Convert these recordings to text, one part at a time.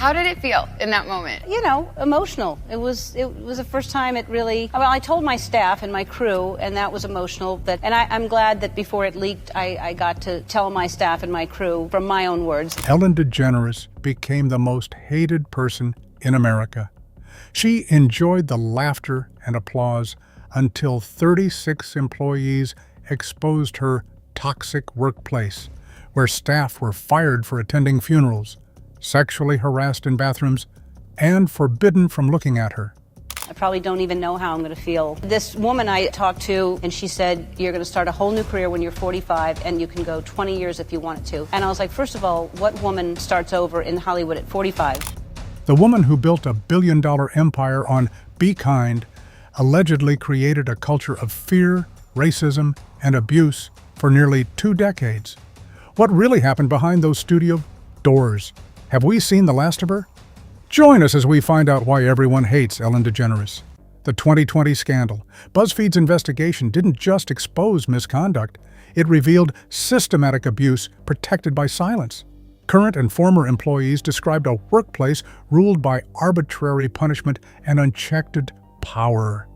How did it feel in that moment? You know, emotional. It was the first time it really, well, I told my staff and my crew, and that was emotional. And I'm glad that before it leaked, I got to tell my staff and my crew from my own words. Ellen DeGeneres became the most hated person in America. She enjoyed the laughter and applause until 36 employees exposed her toxic workplace, where staff were fired for attending funerals, sexually harassed in bathrooms, and forbidden from looking at her. I probably don't even know how I'm going to feel. This woman I talked to, and she said, you're going to start a whole new career when you're 45, and you can go 20 years if you wanted to. And I was like, first of all, what woman starts over in Hollywood at 45? The woman who built a billion-dollar empire on Be Kind allegedly created a culture of fear, racism, and abuse for nearly 2 decades. What really happened behind those studio doors? Have we seen the last of her? Join us as we find out why everyone hates Ellen DeGeneres. The 2020 scandal. BuzzFeed's investigation didn't just expose misconduct, it revealed systematic abuse protected by silence. Current and former employees described a workplace ruled by arbitrary punishment and unchecked power.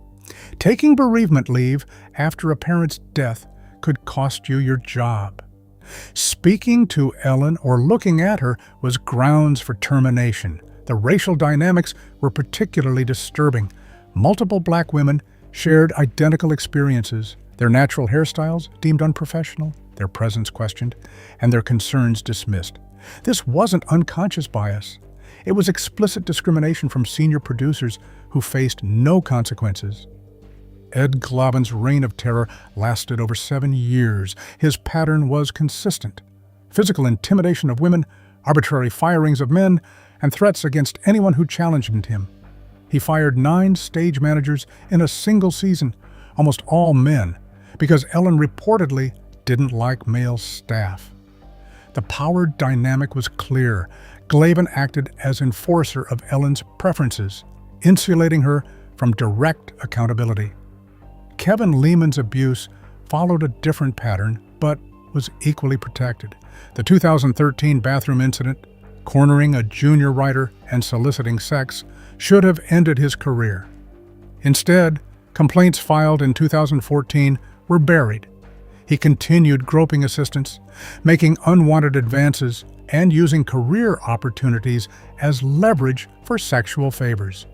Taking bereavement leave after a parent's death could cost you your job. Speaking to Ellen or looking at her was grounds for termination. The racial dynamics were particularly disturbing. Multiple black women shared identical experiences, their natural hairstyles deemed unprofessional, their presence questioned, and their concerns dismissed. This wasn't unconscious bias. It was explicit discrimination from senior producers who faced no consequences. Ed Glavin's reign of terror lasted over 7 years. His pattern was consistent. Physical intimidation of women, arbitrary firings of men, and threats against anyone who challenged him. He fired 9 stage managers in a single season, almost all men, because Ellen reportedly didn't like male staff. The power dynamic was clear. Glavin acted as enforcer of Ellen's preferences, insulating her from direct accountability. Kevin Lehman's abuse followed a different pattern, but was equally protected. The 2013 bathroom incident, cornering a junior writer and soliciting sex, should have ended his career. Instead, complaints filed in 2014 were buried. He continued groping assistants, making unwanted advances, and using career opportunities as leverage for sexual favors.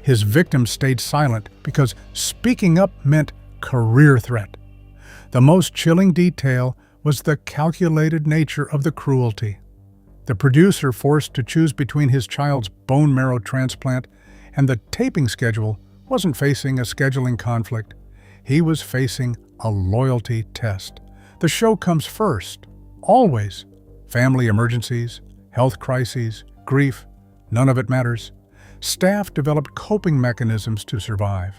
His victims stayed silent because speaking up meant career threat. The most chilling detail was the calculated nature of the cruelty. The producer forced to choose between his child's bone marrow transplant and the taping schedule wasn't facing a scheduling conflict. He was facing a loyalty test. The show comes first, always. Family emergencies, health crises, grief, none of it matters. Staff developed coping mechanisms to survive.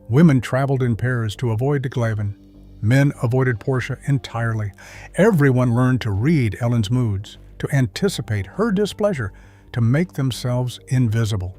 Women traveled in pairs to avoid Glavin. Men avoided Portia entirely. Everyone learned to read Ellen's moods, to anticipate her displeasure, to make themselves invisible.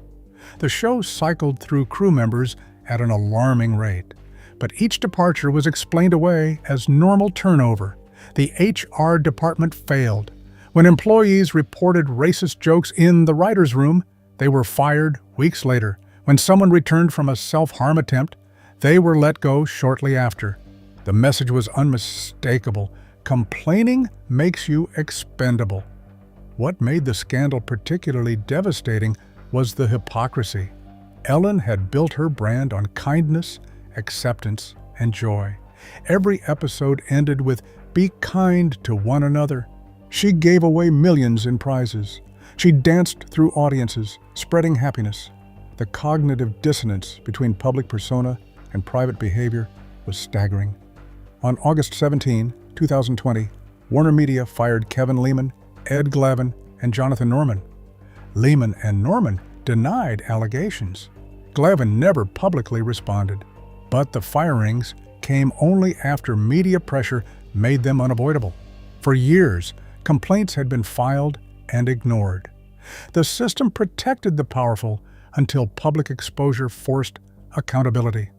The show cycled through crew members at an alarming rate, but each departure was explained away as normal turnover. The HR department failed. When employees reported racist jokes in the writer's room, they were fired weeks later. When someone returned from a self-harm attempt, they were let go shortly after. The message was unmistakable. Complaining makes you expendable. What made the scandal particularly devastating was the hypocrisy. Ellen had built her brand on kindness, acceptance, and joy. Every episode ended with "Be kind to one another." She gave away millions in prizes. She danced through audiences, spreading happiness. The cognitive dissonance between public persona and private behavior was staggering. On August 17, 2020, Warner Media fired Kevin Lehman, Ed Glavin, and Jonathan Norman. Lehman and Norman denied allegations. Glavin never publicly responded, but the firings came only after media pressure made them unavoidable. For years, complaints had been filed and ignored. The system protected the powerful until public exposure forced accountability.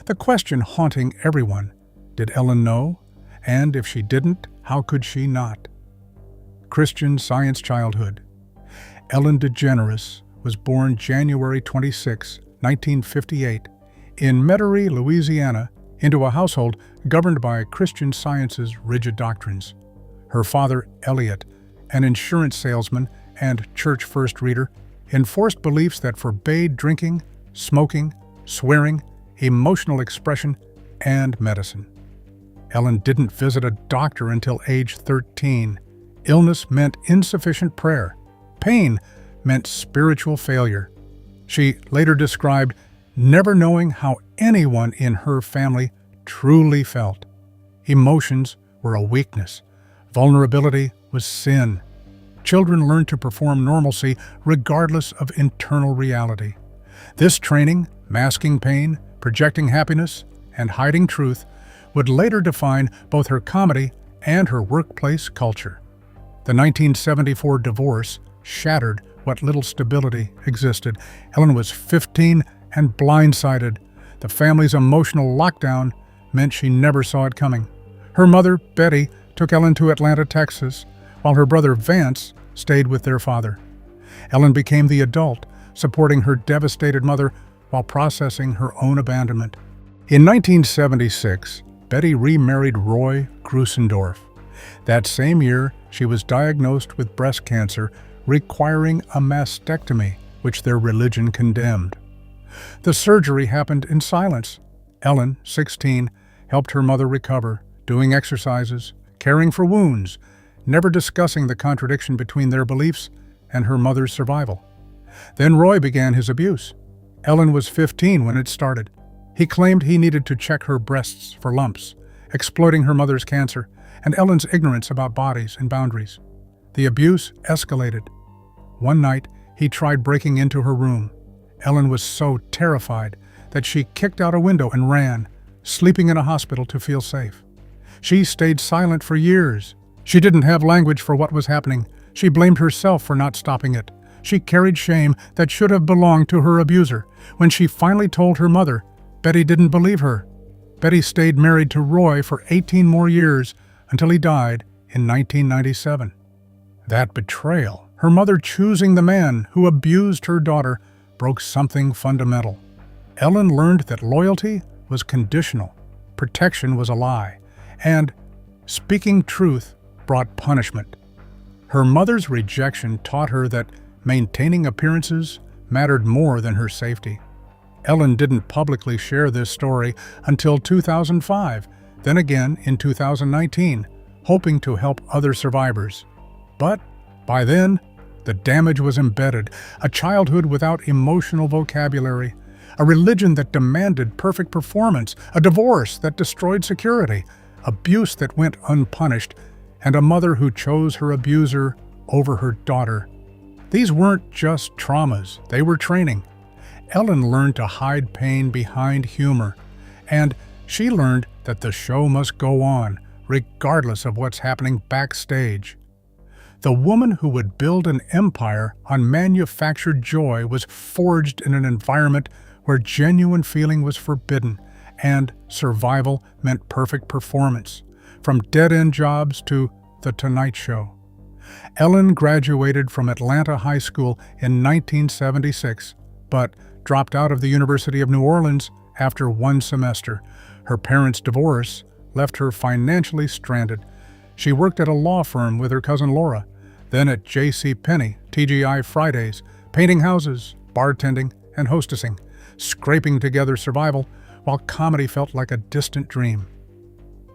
The question haunting everyone: did Ellen know? And if she didn't, how could she not? Christian Science childhood. Ellen DeGeneres was born January 26, 1958, in Metairie, Louisiana, into a household governed by Christian Science's rigid doctrines. Her father, Elliot, an insurance salesman and church first reader, enforced beliefs that forbade drinking, smoking, swearing, emotional expression, and medicine. Ellen didn't visit a doctor until age 13. Illness meant insufficient prayer. Pain meant spiritual failure. She later described never knowing how anyone in her family truly felt. Emotions were a weakness. Vulnerability was sin. Children learned to perform normalcy regardless of internal reality. This training, masking pain, projecting happiness, and hiding truth, would later define both her comedy and her workplace culture. The 1974 divorce shattered what little stability existed. Ellen was 15 and blindsided. The family's emotional lockdown meant she never saw it coming. Her mother, Betty, took Ellen to Atlanta, Texas, while her brother Vance stayed with their father. Ellen became the adult, supporting her devastated mother while processing her own abandonment. In 1976, Betty remarried Roy Grusendorf. That same year, she was diagnosed with breast cancer, requiring a mastectomy, which their religion condemned. The surgery happened in silence. Ellen, 16, helped her mother recover, doing exercises, caring for wounds, never discussing the contradiction between their beliefs and her mother's survival. Then Roy began his abuse. Ellen was 15 when it started. He claimed he needed to check her breasts for lumps, exploiting her mother's cancer and Ellen's ignorance about bodies and boundaries. The abuse escalated. One night, he tried breaking into her room. Ellen was so terrified that she kicked out a window and ran, sleeping in a hospital to feel safe. She stayed silent for years. She didn't have language for what was happening. She blamed herself for not stopping it. She carried shame that should have belonged to her abuser. When she finally told her mother, Betty didn't believe her. Betty stayed married to Roy for 18 more years until he died in 1997. That betrayal, her mother choosing the man who abused her daughter, broke something fundamental. Ellen learned that loyalty was conditional, protection was a lie, and speaking truth brought punishment. Her mother's rejection taught her that maintaining appearances mattered more than her safety. Ellen didn't publicly share this story until 2005, then again in 2019, hoping to help other survivors. But by then, the damage was embedded, a childhood without emotional vocabulary, a religion that demanded perfect performance, a divorce that destroyed security, abuse that went unpunished, and a mother who chose her abuser over her daughter. These weren't just traumas, they were training. Ellen learned to hide pain behind humor, and she learned that the show must go on, regardless of what's happening backstage. The woman who would build an empire on manufactured joy was forged in an environment where genuine feeling was forbidden, and survival meant perfect performance, from dead-end jobs to The Tonight Show. Ellen graduated from Atlanta High School in 1976, but dropped out of the University of New Orleans after one semester. Her parents' divorce left her financially stranded. She worked at a law firm with her cousin Laura, then at J.C. Penney, TGI Fridays, painting houses, bartending, and hostessing, scraping together survival while comedy felt like a distant dream.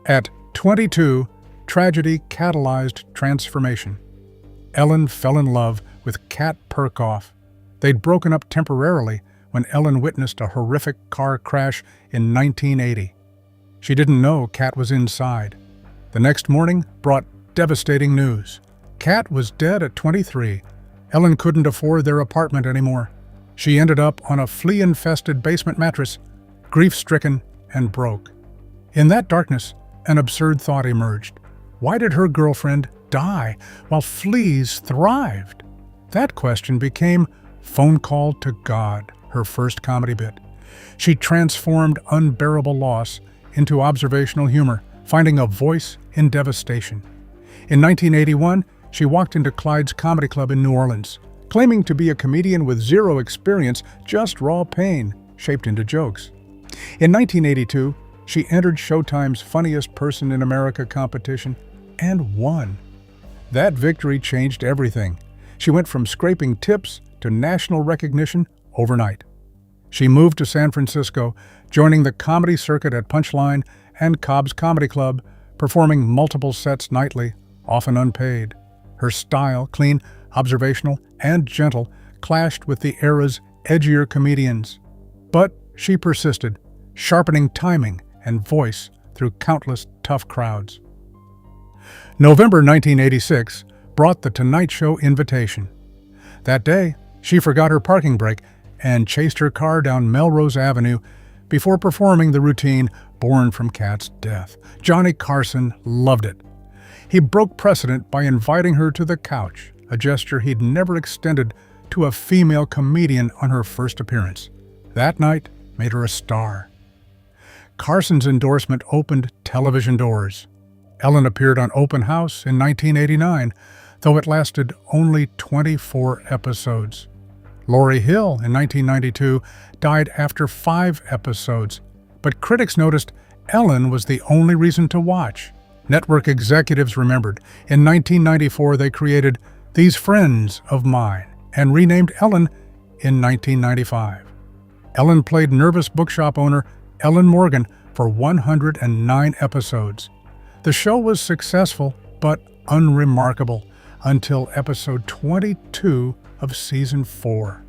At 22, tragedy catalyzed transformation. Ellen fell in love with Kat Perkoff. They'd broken up temporarily when Ellen witnessed a horrific car crash in 1980. She didn't know Kat was inside. The next morning brought devastating news. Kat was dead at 23. Ellen couldn't afford their apartment anymore. She ended up on a flea-infested basement mattress, grief-stricken and broke. In that darkness, an absurd thought emerged. Why did her girlfriend die while fleas thrived? That question became Phone Call to God, her first comedy bit. She transformed unbearable loss into observational humor, finding a voice in devastation. In 1981, she walked into Clyde's Comedy Club in New Orleans. claiming to be a comedian with zero experience, just raw pain shaped into jokes. In 1982, she entered Showtime's Funniest Person in America competition and won. That victory changed everything. She went from scraping tips to national recognition overnight. She moved to San Francisco, joining the comedy circuit at Punchline and Cobb's Comedy Club, performing multiple sets nightly, often unpaid. Her style, clean, observational, and gentle, clashed with the era's edgier comedians. But she persisted, sharpening timing and voice through countless tough crowds. November 1986 brought The Tonight Show invitation. That day, she forgot her parking brake and chased her car down Melrose Avenue before performing the routine born from Kat's death. Johnny Carson loved it. He broke precedent by inviting her to the couch, a gesture he'd never extended to a female comedian on her first appearance. That night made her a star. Carson's endorsement opened television doors. Ellen appeared on Open House in 1989, though it lasted only 24 episodes. Lauryn Hill in 1992 died after 5 episodes, but critics noticed Ellen was the only reason to watch. Network executives remembered. In 1994, they created These Friends of Mine and renamed Ellen in 1995. Ellen played nervous bookshop owner Ellen Morgan for 109 episodes. The show was successful but unremarkable until episode 22 of season 4.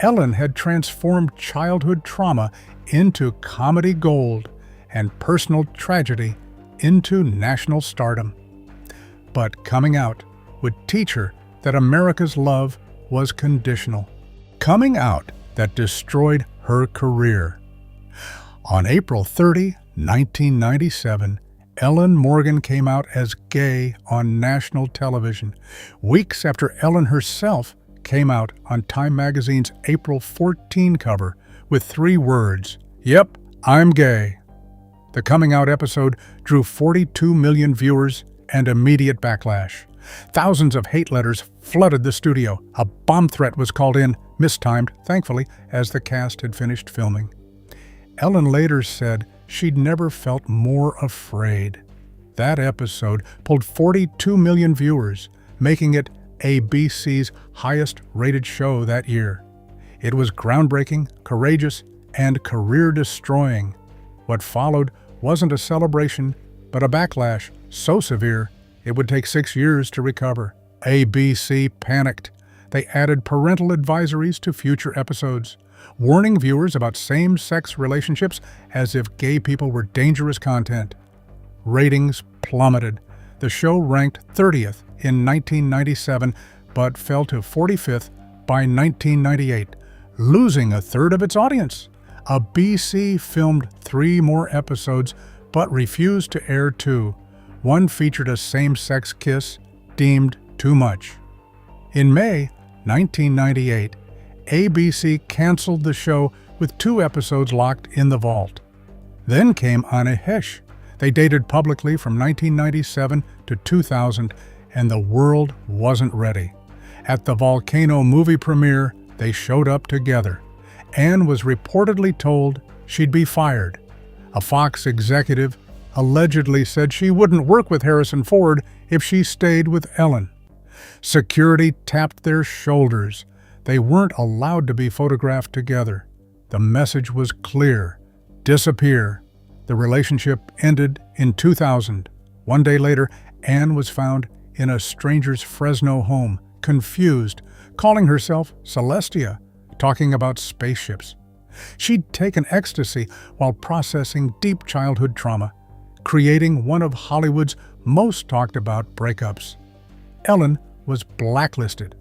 Ellen had transformed childhood trauma into comedy gold and personal tragedy into national stardom. But coming out would teach her that America's love was conditional. Coming out that destroyed her career. On April 30, 1997, Ellen Morgan came out as gay on national television, weeks after Ellen herself came out on Time magazine's April 14 cover with 3 words, "Yep, I'm gay." The coming out episode drew 42 million viewers and immediate backlash. Thousands of hate letters flooded the studio. A bomb threat was called in, mistimed, thankfully, as the cast had finished filming. Ellen later said she'd never felt more afraid. That episode pulled 42 million viewers, making it ABC's highest-rated show that year. It was groundbreaking, courageous, and career-destroying. What followed wasn't a celebration, but a backlash so severe it would take 6 years to recover. ABC panicked. They added parental advisories to future episodes, warning viewers about same-sex relationships as if gay people were dangerous content. Ratings plummeted. The show ranked 30th in 1997, but fell to 45th by 1998, losing a third of its audience. ABC filmed 3 more episodes, but refused to air 2. One featured a same-sex kiss, deemed too much. In May 1998, ABC canceled the show with 2 episodes locked in the vault. Then came Anna Hesh. They dated publicly from 1997 to 2000, and the world wasn't ready. At the Volcano movie premiere, they showed up together. Anne was reportedly told she'd be fired. A Fox executive allegedly said she wouldn't work with Harrison Ford if she stayed with Ellen. Security tapped their shoulders. They weren't allowed to be photographed together. The message was clear: disappear. The relationship ended in 2000. 1 day later, Anne was found in a stranger's Fresno home, confused, calling herself Celestia, talking about spaceships. She'd taken ecstasy while processing deep childhood trauma, creating one of Hollywood's most talked about breakups. Ellen was blacklisted.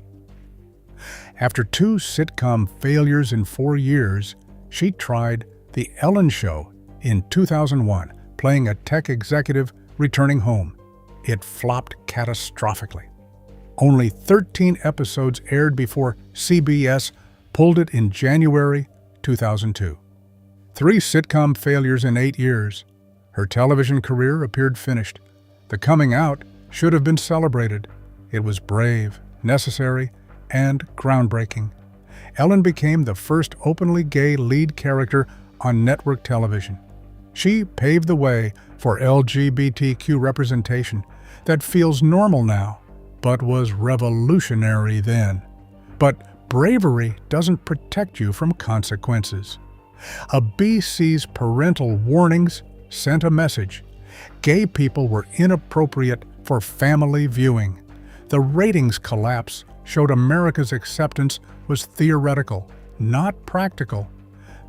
After 2 sitcom failures in 4 years, she tried The Ellen Show in 2001, playing a tech executive returning home. It flopped catastrophically. Only 13 episodes aired before CBS pulled it in January 2002. 3 sitcom failures in 8 years. Her television career appeared finished. The coming out should have been celebrated. It was brave, necessary, and groundbreaking. Ellen became the first openly gay lead character on network television. She paved the way for LGBTQ representation that feels normal now, but was revolutionary then. But bravery doesn't protect you from consequences. A BC's parental warnings sent a message. Gay people were inappropriate for family viewing. The ratings collapse showed America's acceptance was theoretical, not practical.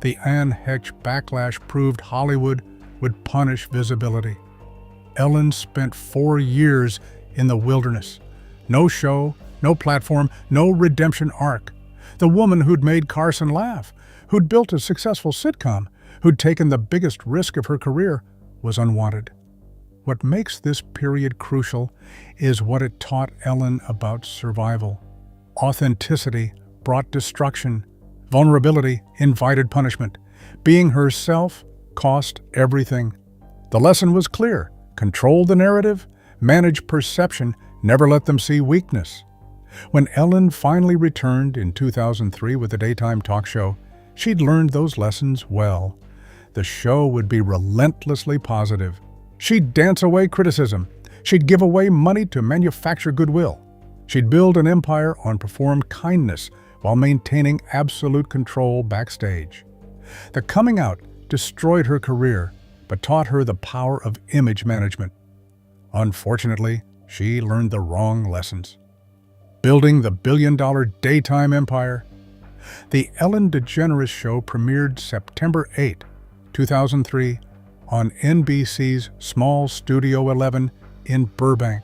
The Anne Heche backlash proved Hollywood would punish visibility. Ellen spent 4 years in the wilderness. No show, no platform, no redemption arc. The woman who'd made Carson laugh, who'd built a successful sitcom, who'd taken the biggest risk of her career, was unwanted. What makes this period crucial is what it taught Ellen about survival. Authenticity brought destruction. Vulnerability invited punishment. Being herself cost everything. The lesson was clear. Control the narrative, manage perception, never let them see weakness. When Ellen finally returned in 2003 with a daytime talk show, she'd learned those lessons well. The show would be relentlessly positive. She'd dance away criticism. She'd give away money to manufacture goodwill. She'd build an empire on performed kindness while maintaining absolute control backstage. The coming out destroyed her career, but taught her the power of image management. Unfortunately, she learned the wrong lessons. Building the billion-dollar daytime empire. The Ellen DeGeneres Show premiered September 8, 2003, on NBC's Small Studio 11 in Burbank.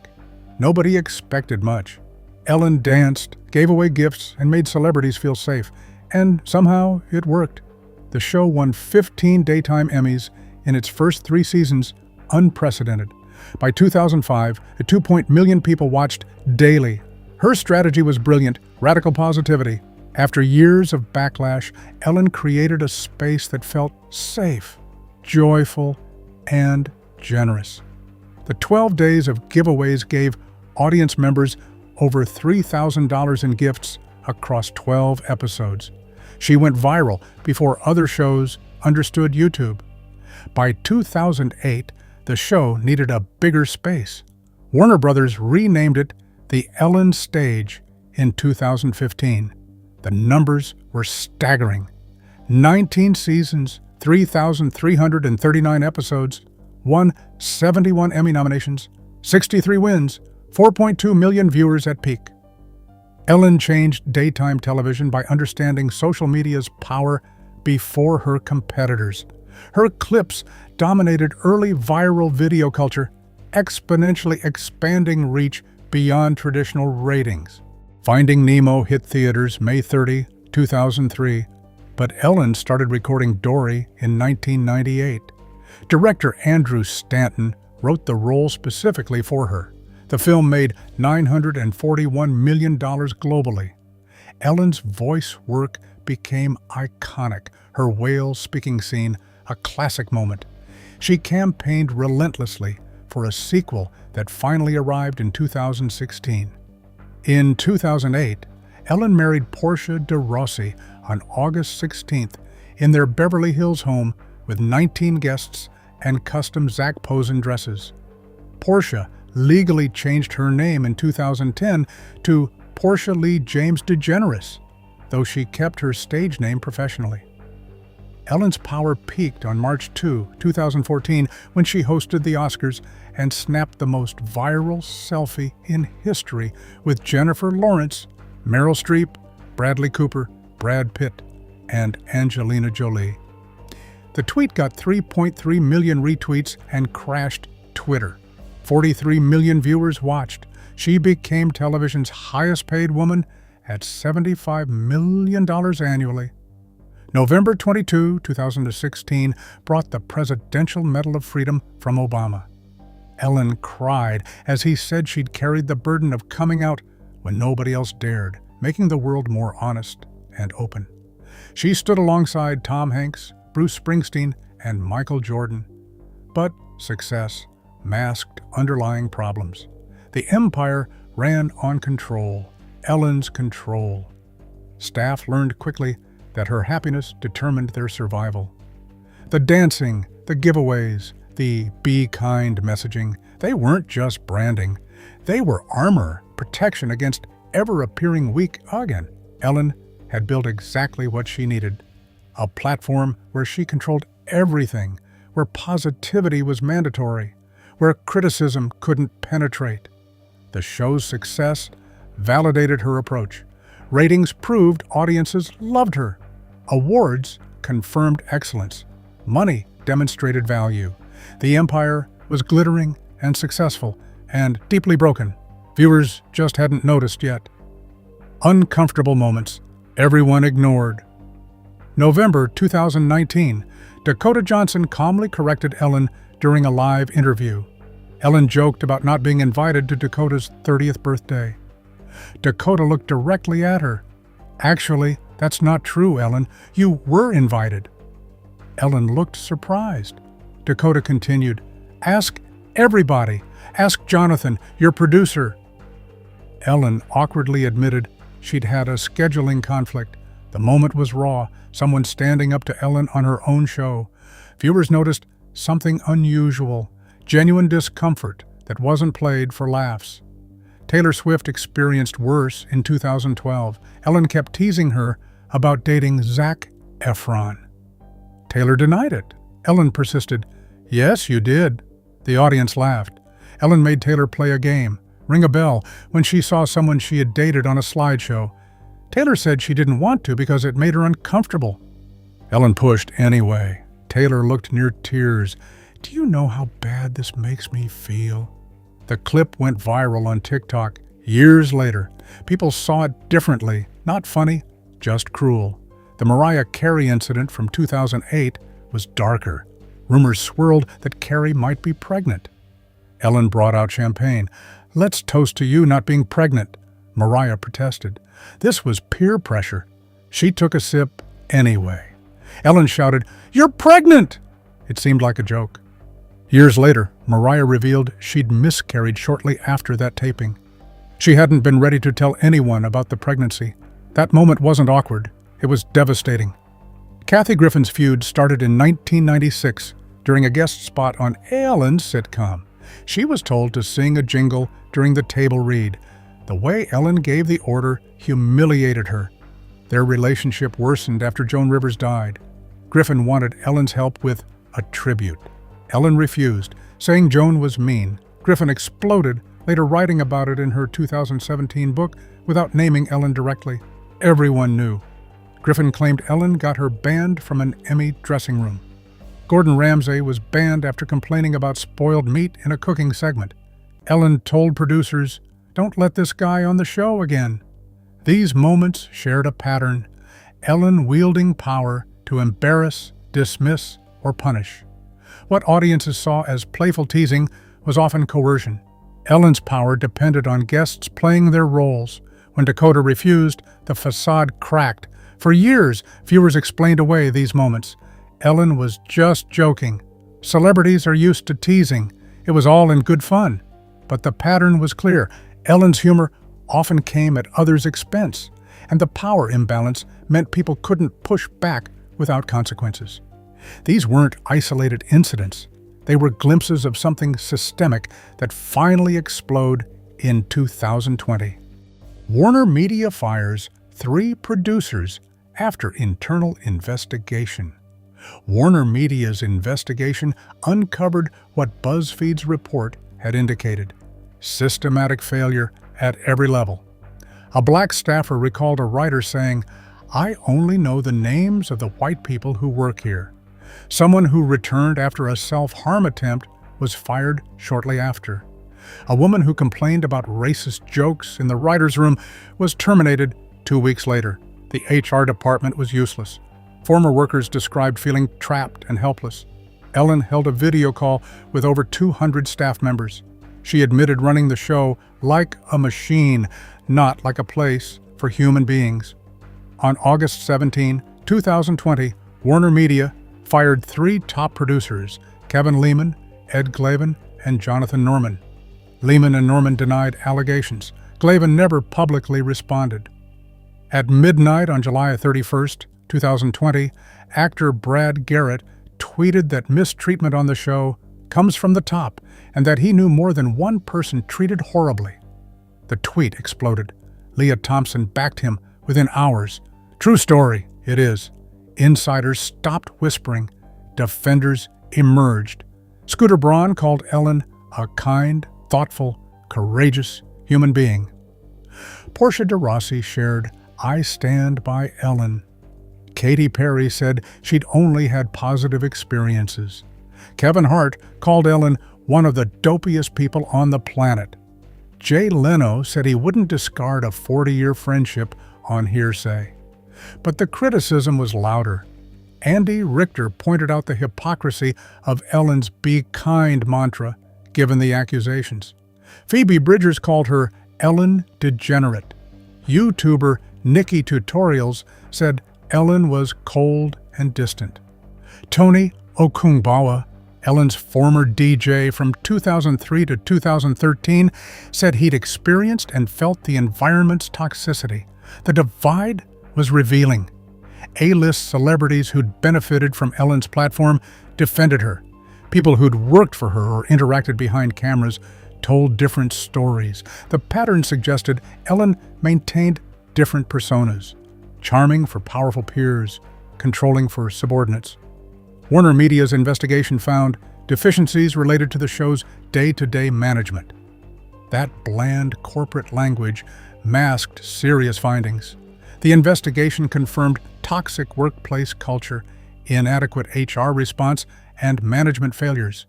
Nobody expected much. Ellen danced, gave away gifts, and made celebrities feel safe, and somehow it worked. The show won 15 daytime Emmys in its first 3 seasons, unprecedented. By 2005, 2 million people watched daily. Her strategy was brilliant, radical positivity. After years of backlash, Ellen created a space that felt safe, joyful, and generous. The 12 days of giveaways gave audience members over $3,000 in gifts across 12 episodes. She went viral before other shows understood YouTube. By 2008, the show needed a bigger space. Warner Brothers renamed it the Ellen Stage in 2015. The numbers were staggering. 19 seasons, 3,339 episodes, won 71 Emmy nominations, 63 wins, 4.2 million viewers at peak. Ellen changed daytime television by understanding social media's power before her competitors. Her clips dominated early viral video culture, exponentially expanding reach beyond traditional ratings. Finding Nemo hit theaters May 30, 2003, but Ellen started recording Dory in 1998. Director Andrew Stanton wrote the role specifically for her. The film made $941 million globally. Ellen's voice work became iconic, her whale speaking scene a classic moment. She campaigned relentlessly for a sequel that finally arrived in 2016. In 2008, Ellen married Portia de Rossi on August 16th in their Beverly Hills home with 19 guests and custom Zac Posen dresses. Portia legally changed her name in 2010 to Portia Lee James DeGeneres, though she kept her stage name professionally. Ellen's power peaked on March 2, 2014, when she hosted the Oscars and snapped the most viral selfie in history with Jennifer Lawrence, Meryl Streep, Bradley Cooper, Brad Pitt, and Angelina Jolie. The tweet got 3.3 million retweets and crashed Twitter. 43 million viewers watched. She became television's highest-paid woman at $75 million annually. November 22, 2016, brought the Presidential Medal of Freedom from Obama. Ellen cried as he said she'd carried the burden of coming out when nobody else dared, making the world more honest and open. She stood alongside Tom Hanks, Bruce Springsteen, and Michael Jordan. But success masked underlying problems. The empire ran on control. Ellen's control. Staff learned quickly that her happiness determined their survival. The dancing, the giveaways, the be kind messaging, they weren't just branding. They were armor, protection against ever-appearing weak again. Ellen had built exactly what she needed. A platform where she controlled everything, where positivity was mandatory, where criticism couldn't penetrate. The show's success validated her approach. Ratings proved audiences loved her. Awards confirmed excellence. Money demonstrated value. The empire was glittering and successful and deeply broken. Viewers just hadn't noticed yet. Uncomfortable moments everyone ignored. November 2019, Dakota Johnson calmly corrected Ellen during a live interview. Ellen joked about not being invited to Dakota's 30th birthday. Dakota looked directly at her. "Actually, that's not true, Ellen. You were invited." Ellen looked surprised. Dakota continued, "Ask everybody. Ask Jonathan, your producer." Ellen awkwardly admitted she'd had a scheduling conflict. The moment was raw, someone standing up to Ellen on her own show. Viewers noticed something unusual, genuine discomfort that wasn't played for laughs. Taylor Swift experienced worse in 2012. Ellen kept teasing her about dating Zac Efron. Taylor denied it. Ellen persisted, "Yes, you did." The audience laughed. Ellen made Taylor play a game, ring a bell, when she saw someone she had dated on a slideshow. Taylor said she didn't want to because it made her uncomfortable. Ellen pushed anyway. Taylor looked near tears. "Do you know how bad this makes me feel?" The clip went viral on TikTok. Years later, people saw it differently. Not funny, just cruel. The Mariah Carey incident from 2008 was darker. Rumors swirled that Carey might be pregnant. Ellen brought out champagne. "Let's toast to you not being pregnant." Mariah protested. This was peer pressure. She took a sip anyway. Ellen shouted, "You're pregnant!" It seemed like a joke. Years later, Mariah revealed she'd miscarried shortly after that taping. She hadn't been ready to tell anyone about the pregnancy. That moment wasn't awkward. It was devastating. Kathy Griffin's feud started in 1996 during a guest spot on Ellen's sitcom. She was told to sing a jingle during the table read. The way Ellen gave the order humiliated her. Their relationship worsened after Joan Rivers died. Griffin wanted Ellen's help with a tribute. Ellen refused, saying Joan was mean. Griffin exploded, later writing about it in her 2017 book without naming Ellen directly. Everyone knew. Griffin claimed Ellen got her banned from an Emmy dressing room. Gordon Ramsay was banned after complaining about spoiled meat in a cooking segment. Ellen told producers, "Don't let this guy on the show again." These moments shared a pattern, Ellen wielding power to embarrass, dismiss, or punish. What audiences saw as playful teasing was often coercion. Ellen's power depended on guests playing their roles. When Dakota refused, the facade cracked. For years, viewers explained away these moments. Ellen was just joking. Celebrities are used to teasing. It was all in good fun. But the pattern was clear. Ellen's humor often came at others' expense, and the power imbalance meant people couldn't push back without consequences. These weren't isolated incidents. They were glimpses of something systemic that finally exploded in 2020. Warner Media fires 3 producers after internal investigation. Warner Media's investigation uncovered what BuzzFeed's report had indicated: systematic failure at every level. A black staffer recalled a writer saying, "I only know the names of the white people who work here." Someone who returned after a self-harm attempt was fired shortly after. A woman who complained about racist jokes in the writer's room was terminated 2 weeks later. The HR department was useless. Former workers described feeling trapped and helpless. Ellen held a video call with over 200 staff members. She admitted running the show like a machine, not like a place for human beings. On August 17, 2020, Warner Media fired 3 top producers, Kevin Lehman, Ed Glavin, and Jonathan Norman. Lehman and Norman denied allegations, Sklavin never publicly responded. At midnight on July 31st, 2020, actor Brad Garrett tweeted that mistreatment on the show comes from the top and that he knew more than one person treated horribly. The tweet exploded. Leah Thompson backed him within hours. True story, it is. Insiders stopped whispering. Defenders emerged. Scooter Braun called Ellen a kind, thoughtful, courageous human being. Portia de Rossi shared, "I stand by Ellen." Katy Perry said she'd only had positive experiences. Kevin Hart called Ellen one of the dopiest people on the planet. Jay Leno said he wouldn't discard a 40-year friendship on hearsay. But the criticism was louder. Andy Richter pointed out the hypocrisy of Ellen's "be kind" mantra, given the accusations. Phoebe Bridgers called her Ellen DeGenerate. YouTuber Nikki Tutorials said Ellen was cold and distant. Tony Okungbawa, Ellen's former DJ from 2003 to 2013, said he'd experienced and felt the environment's toxicity. The divide was revealing. A-list celebrities who'd benefited from Ellen's platform defended her. People who'd worked for her or interacted behind cameras told different stories. The pattern suggested Ellen maintained different personas: charming for powerful peers, controlling for subordinates. Warner Media's investigation found deficiencies related to the show's day-to-day management. That bland corporate language masked serious findings. The investigation confirmed toxic workplace culture, inadequate HR response, and management failures.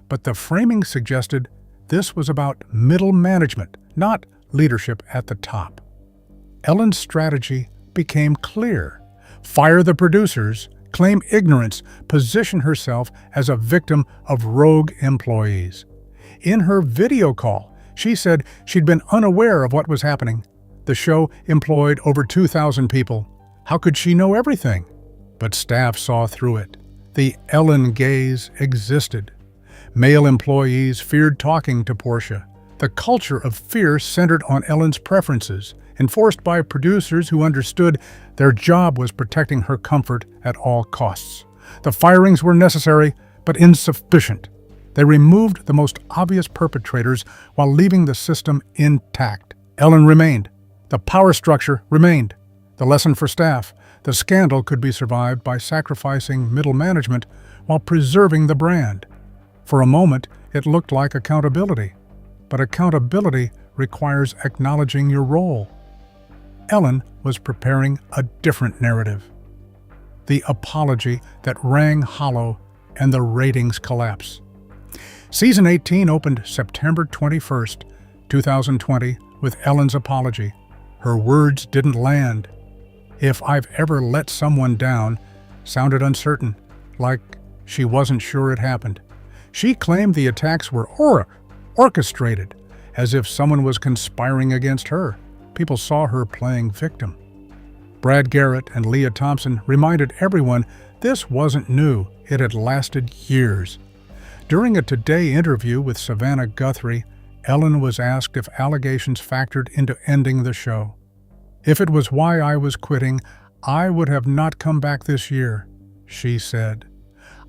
But the framing suggested this was about middle management, not leadership at the top. Ellen's strategy became clear: fire the producers, claim ignorance, position herself as a victim of rogue employees. In her video call, she said she'd been unaware of what was happening. The show employed over 2,000 people. How could she know everything? But staff saw through it. The Ellen gaze existed. Male employees feared talking to Portia. The culture of fear centered on Ellen's preferences, enforced by producers who understood their job was protecting her comfort at all costs. The firings were necessary, but insufficient. They removed the most obvious perpetrators while leaving the system intact. Ellen remained. The power structure remained. The lesson for staff: the scandal could be survived by sacrificing middle management while preserving the brand. For a moment, it looked like accountability. But accountability requires acknowledging your role. Ellen was preparing a different narrative. The apology that rang hollow and the ratings collapse. Season 18 opened September 21st, 2020, with Ellen's apology. Her words didn't land. "If I've ever let someone down," sounded uncertain, like she wasn't sure it happened. She claimed the attacks were orchestrated, as if someone was conspiring against her. People saw her playing victim. Brad Garrett and Leah Thompson reminded everyone this wasn't new. It had lasted years. During a Today interview with Savannah Guthrie, Ellen was asked if allegations factored into ending the show. "If it was why I was quitting, I would have not come back this year," she said.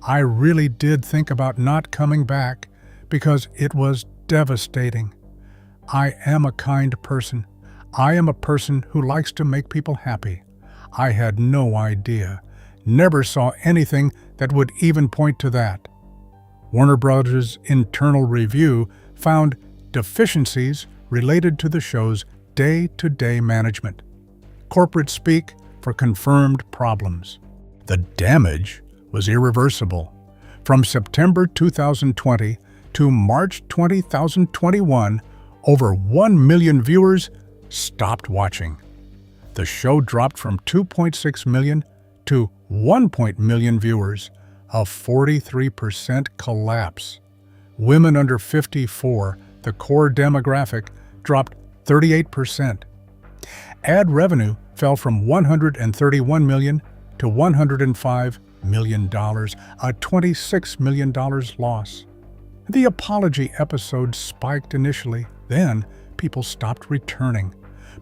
"I really did think about not coming back because it was devastating. I am a kind person. I am a person who likes to make people happy. I had no idea, never saw anything that would even point to that." Warner Bros.' internal review found deficiencies related to the show's day-to-day management. Corporate speak for confirmed problems. The damage was irreversible. From September 2020 to March 2021, over 1 million viewers stopped watching. The show dropped from 2.6 million to 1 million viewers, a 43% collapse. Women under 54, the core demographic, dropped 38%. Ad revenue fell from $131 million to $105 million, a $26 million loss. The apology episode spiked initially, then people stopped returning.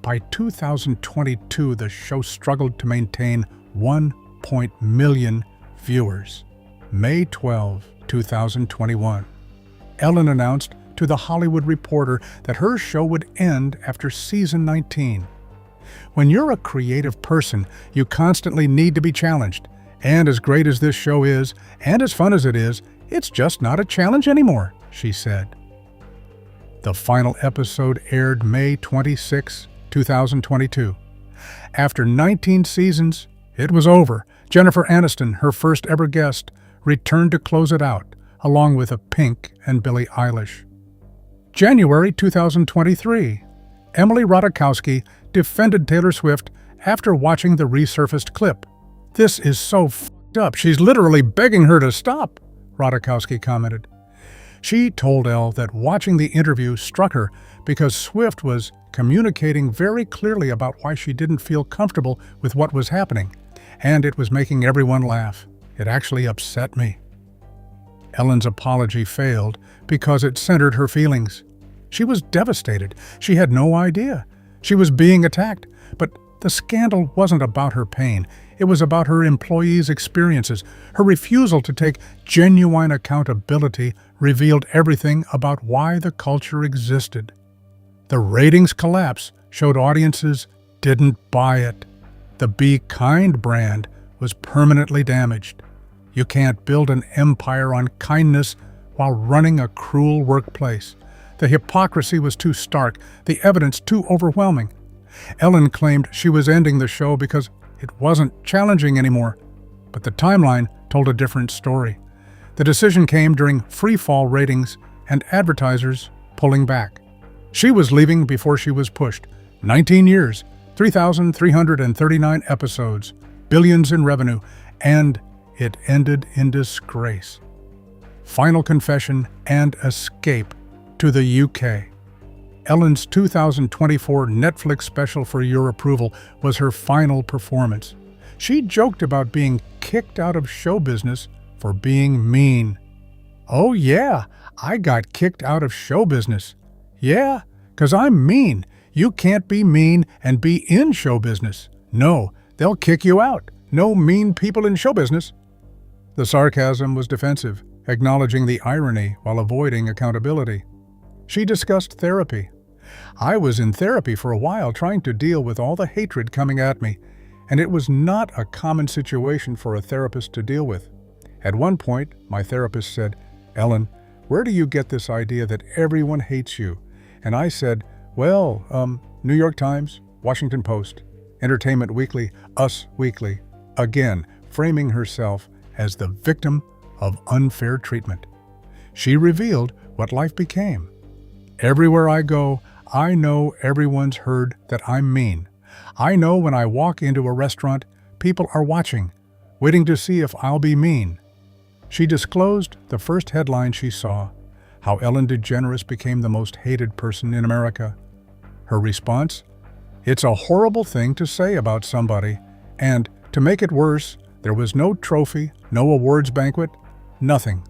By 2022, the show struggled to maintain 1 million viewers. May 12, 2021. Ellen announced to The Hollywood Reporter that her show would end after season 19. When you're a creative person, you constantly need to be challenged. And as great as this show is, and as fun as it is, it's just not a challenge anymore, she said. The final episode aired May 26, 2022. After 19 seasons, it was over. Jennifer Aniston, her first ever guest, returned to close it out, along with Pink and Billie Eilish. January 2023. Emily Ratajkowski defended Taylor Swift after watching the resurfaced clip. "This is so f***ed up. She's literally begging her to stop," Ratajkowski commented. She told Elle that watching the interview struck her because Swift was communicating very clearly about why she didn't feel comfortable with what was happening, and it was making everyone laugh. "It actually upset me." Ellen's apology failed because it centered her feelings. She was devastated. She had no idea. She was being attacked. But the scandal wasn't about her pain. It was about her employees' experiences. Her refusal to take genuine accountability revealed everything about why the culture existed. The ratings collapse showed audiences didn't buy it. The Be Kind brand was permanently damaged. You can't build an empire on kindness while running a cruel workplace. The hypocrisy was too stark, the evidence too overwhelming. Ellen claimed she was ending the show because it wasn't challenging anymore. But the timeline told a different story. The decision came during free-fall ratings and advertisers pulling back. She was leaving before she was pushed. 19 years, 3,339 episodes, billions in revenue, and it ended in disgrace. Final confession and escape to the UK. Ellen's 2024 Netflix special For Your Approval was her final performance. She joked about being kicked out of show business for being mean. "Oh yeah, I got kicked out of show business. Yeah, 'cause I'm mean. You can't be mean and be in show business. No, they'll kick you out. No mean people in show business." The sarcasm was defensive, acknowledging the irony while avoiding accountability. She discussed therapy. "I was in therapy for a while trying to deal with all the hatred coming at me, and it was not a common situation for a therapist to deal with. At one point, my therapist said, 'Ellen, where do you get this idea that everyone hates you?' And I said, 'Well, New York Times, Washington Post, Entertainment Weekly, Us Weekly,' again framing herself as the victim of unfair treatment. She revealed what life became. "Everywhere I go, I know everyone's heard that I'm mean. I know when I walk into a restaurant, people are watching, waiting to see if I'll be mean." She disclosed the first headline she saw, how Ellen DeGeneres became the most hated person in America. Her response? "It's a horrible thing to say about somebody, and to make it worse, there was no trophy, no awards banquet, nothing."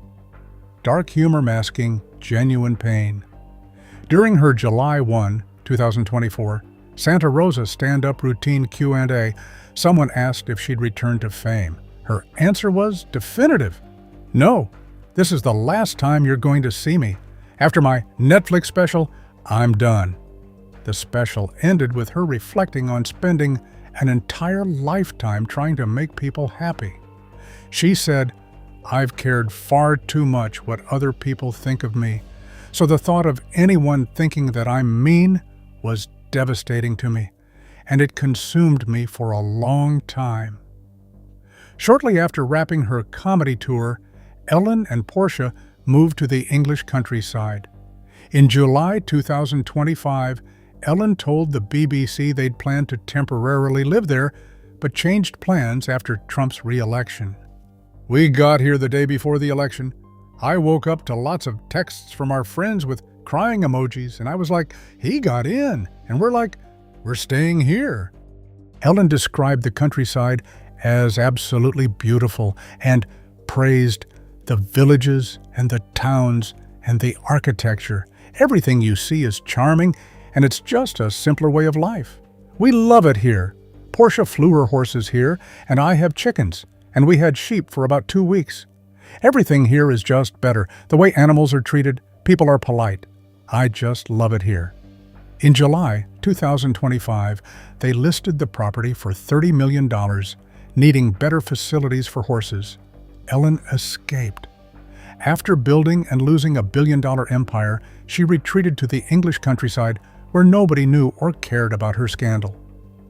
Dark humor masking genuine pain. During her July 1, 2024, Santa Rosa stand-up routine Q&A, someone asked if she'd return to fame. Her answer was definitive. "No, this is the last time you're going to see me. After my Netflix special, I'm done." The special ended with her reflecting on spending an entire lifetime trying to make people happy. She said, "I've cared far too much what other people think of me. So the thought of anyone thinking that I'm mean was devastating to me, and it consumed me for a long time." Shortly after wrapping her comedy tour, Ellen and Portia moved to the English countryside. In July 2025, Ellen told the BBC they'd planned to temporarily live there, but changed plans after Trump's re-election. "We got here the day before the election. I woke up to lots of texts from our friends with crying emojis, and I was like, he got in, and we're staying here." Ellen described the countryside as absolutely beautiful and praised the villages and the towns and the architecture. "Everything you see is charming, and it's just a simpler way of life. We love it here. Portia flew her horses here, and I have chickens, and we had sheep for about 2 weeks. Everything here is just better. The way animals are treated, people are polite. I just love it here. In July 2025, they listed the property for $30 million, needing better facilities for horses. Ellen escaped. After building and losing a billion-dollar empire, she retreated to the English countryside where nobody knew or cared about her scandal.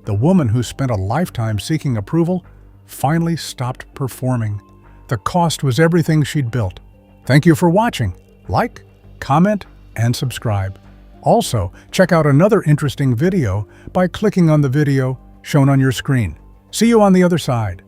The woman who spent a lifetime seeking approval finally stopped performing. The cost was everything she'd built. Thank you for watching. Like, comment, and subscribe. Also, check out another interesting video by clicking on the video shown on your screen. See you on the other side.